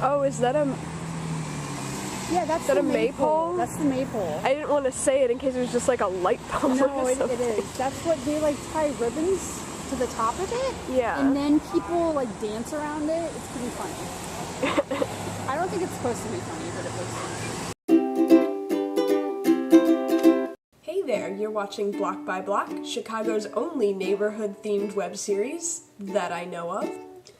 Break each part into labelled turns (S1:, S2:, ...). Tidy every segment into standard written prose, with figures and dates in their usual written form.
S1: Oh, is that a...
S2: Yeah, that's
S1: the maypole?
S2: That's the maypole.
S1: I didn't want to say it in case it was just like a light bulb.
S2: No, it is. That's what they like tie ribbons to the top of it.
S1: Yeah.
S2: And then people like dance around it. It's pretty funny. I don't think it's supposed to be funny, but it was funny.
S1: Hey there, you're watching Block by Block, Chicago's only neighborhood-themed web series that I know of.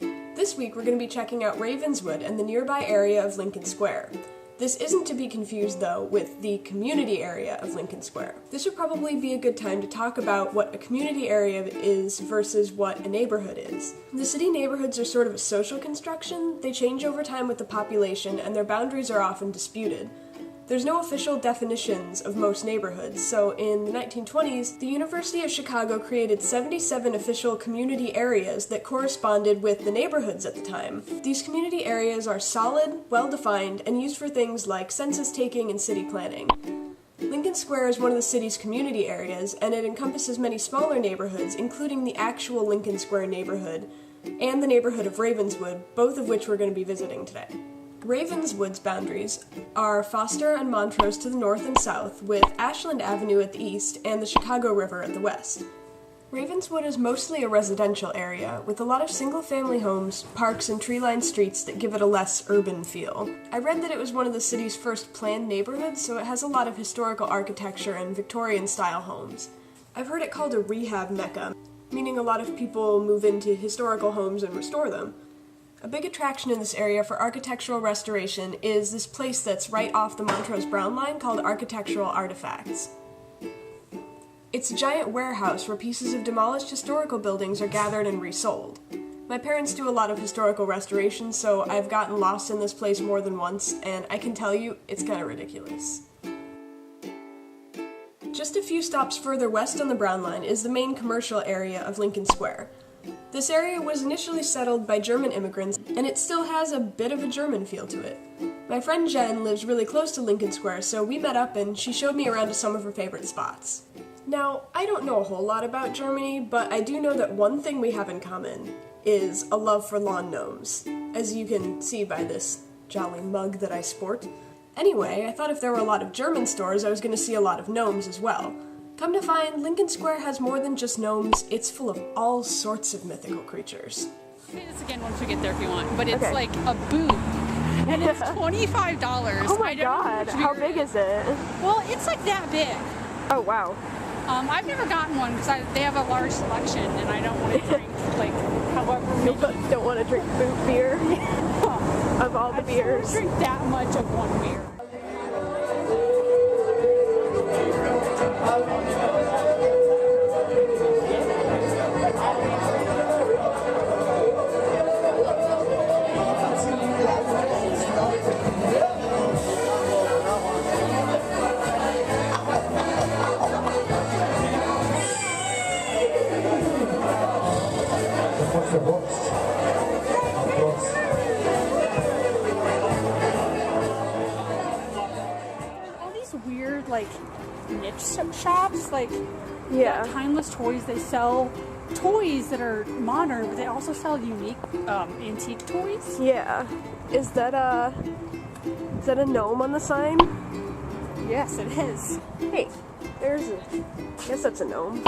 S1: This week we're going to be checking out Ravenswood and the nearby area of Lincoln Square. This isn't to be confused, though, with the community area of Lincoln Square. This would probably be a good time to talk about what a community area is versus what a neighborhood is. The city neighborhoods are sort of a social construction. They change over time with the population, and their boundaries are often disputed. There's no official definitions of most neighborhoods, so in the 1920s, the University of Chicago created 77 official community areas that corresponded with the neighborhoods at the time. These community areas are solid, well-defined, and used for things like census taking and city planning. Lincoln Square is one of the city's community areas, and it encompasses many smaller neighborhoods, including the actual Lincoln Square neighborhood and the neighborhood of Ravenswood, both of which we're going to be visiting today. Ravenswood's boundaries are Foster and Montrose to the north and south, with Ashland Avenue at the east and the Chicago River at the west. Ravenswood is mostly a residential area, with a lot of single-family homes, parks, and tree-lined streets that give it a less urban feel. I read that it was one of the city's first planned neighborhoods, so it has a lot of historical architecture and Victorian-style homes. I've heard it called a rehab mecca, meaning a lot of people move into historical homes and restore them. A big attraction in this area for architectural restoration is this place that's right off the Montrose-Brown line called Architectural Artifacts. It's a giant warehouse where pieces of demolished historical buildings are gathered and resold. My parents do a lot of historical restoration, so I've gotten lost in this place more than once, and I can tell you, it's kind of ridiculous. Just a few stops further west on the Brown line is the main commercial area of Lincoln Square. This area was initially settled by German immigrants, and it still has a bit of a German feel to it. My friend Jen lives really close to Lincoln Square, so we met up and she showed me around to some of her favorite spots. Now, I don't know a whole lot about Germany, but I do know that one thing we have in common is a love for lawn gnomes, as you can see by this jolly mug that I sport. Anyway, I thought if there were a lot of German stores, I was going to see a lot of gnomes as well. Come to find, Lincoln Square has more than just gnomes, it's full of all sorts of mythical creatures.
S2: Say this again once we get there if you want, but it's like a booth, and it's $25.
S1: Oh my god, how big is it?
S2: Well, it's like that big.
S1: Oh wow.
S2: I've never gotten one because they have a large selection, and I don't want to drink, like, however many.
S1: You don't want to drink boot beer? Of all the beers?
S2: I don't drink that much of one beer. All these weird, like, niche shops, like, Timeless Toys, they sell toys that are modern, but they also sell unique, antique toys.
S1: Yeah. Is that a gnome on the sign?
S2: Yes, it is.
S1: Hey, I guess that's a gnome.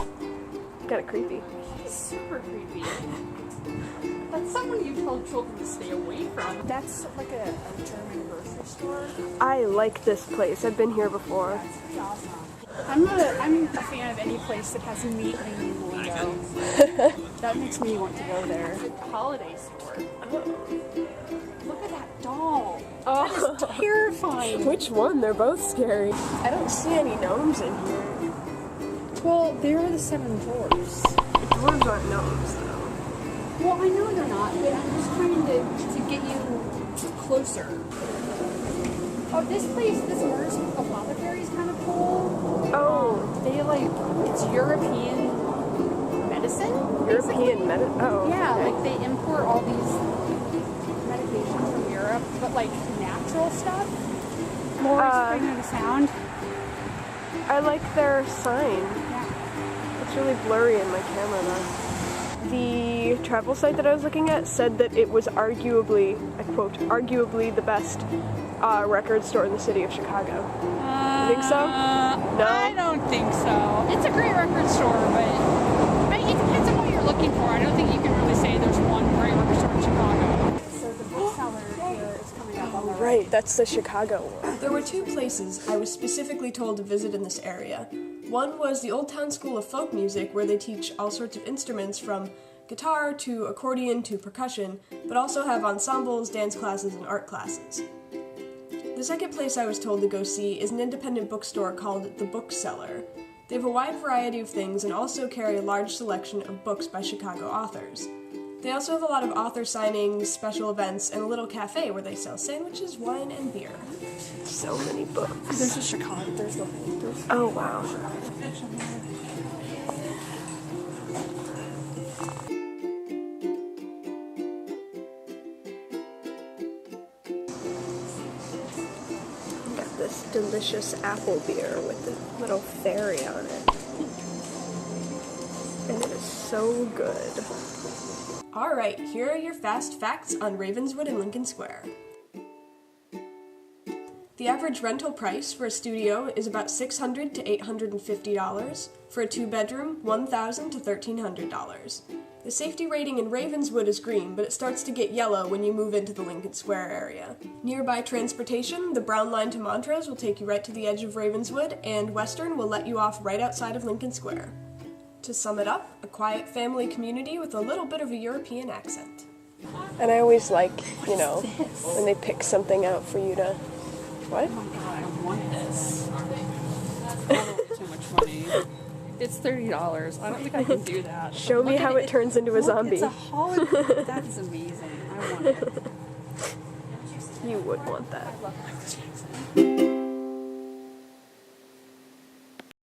S1: Kind of creepy.
S2: Super creepy. That's someone you told children to stay away from. That's like a German grocery store.
S1: I like this place. I've been here before.
S2: Yeah, it's pretty awesome. I'm a fan of any place that has a neat hanging window. That makes me want to go there. The holiday store. Look at that doll.
S1: Oh,
S2: that is terrifying.
S1: Which one? They're both scary. I don't see any gnomes in here.
S2: Well, they're the 7 dwarfs.
S1: The dwarves aren't gnomes, though.
S2: Well, I know they're not, but I'm just trying to get you closer. Oh, this Mer's Apothecary is kind of cool.
S1: Oh.
S2: They it's European medicine?
S1: European medicine? Oh.
S2: Yeah,
S1: okay.
S2: like they import all these medications from Europe, but like natural stuff. More spring of sound.
S1: I like their sign.
S2: Yeah.
S1: It's really blurry in my camera though. The the travel site that I was looking at said that it was arguably, I quote, arguably the best record store in the city of Chicago. You think so? No?
S2: I don't think so. It's a great record store, but it depends on what you're looking for. I don't think you can really say there's one great record store in Chicago. So the bookseller here is coming up on the
S1: right. That's the Chicago one. There were two places I was specifically told to visit in this area. One was the Old Town School of Folk Music, where they teach all sorts of instruments from guitar to accordion to percussion, but also have ensembles, dance classes, and art classes. The second place I was told to go see is an independent bookstore called The Bookseller. They have a wide variety of things and also carry a large selection of books by Chicago authors. They also have a lot of author signings, special events, and a little cafe where they sell sandwiches, wine, and beer. So many books.
S2: There's a Chicago.
S1: Oh, wow. Got this delicious apple beer with the little fairy on it. And it is so good. Alright, here are your fast facts on Ravenswood and Lincoln Square. The average rental price for a studio is about $600 to $850. For a two-bedroom, $1,000 to $1,300. The safety rating in Ravenswood is green, but it starts to get yellow when you move into the Lincoln Square area. Nearby transportation, the Brown Line to Montrose will take you right to the edge of Ravenswood, and Western will let you off right outside of Lincoln Square. To sum it up, a quiet family community with a little bit of a European accent. And I always like, when they pick something out for you to... What?
S2: Oh my god, I want this. That's too much money. It's $30. I don't think I can do that.
S1: Show me how it turns into a zombie.
S2: It's a hologram. That is amazing. I want it.
S1: You would want that.
S2: I love Michael Jackson.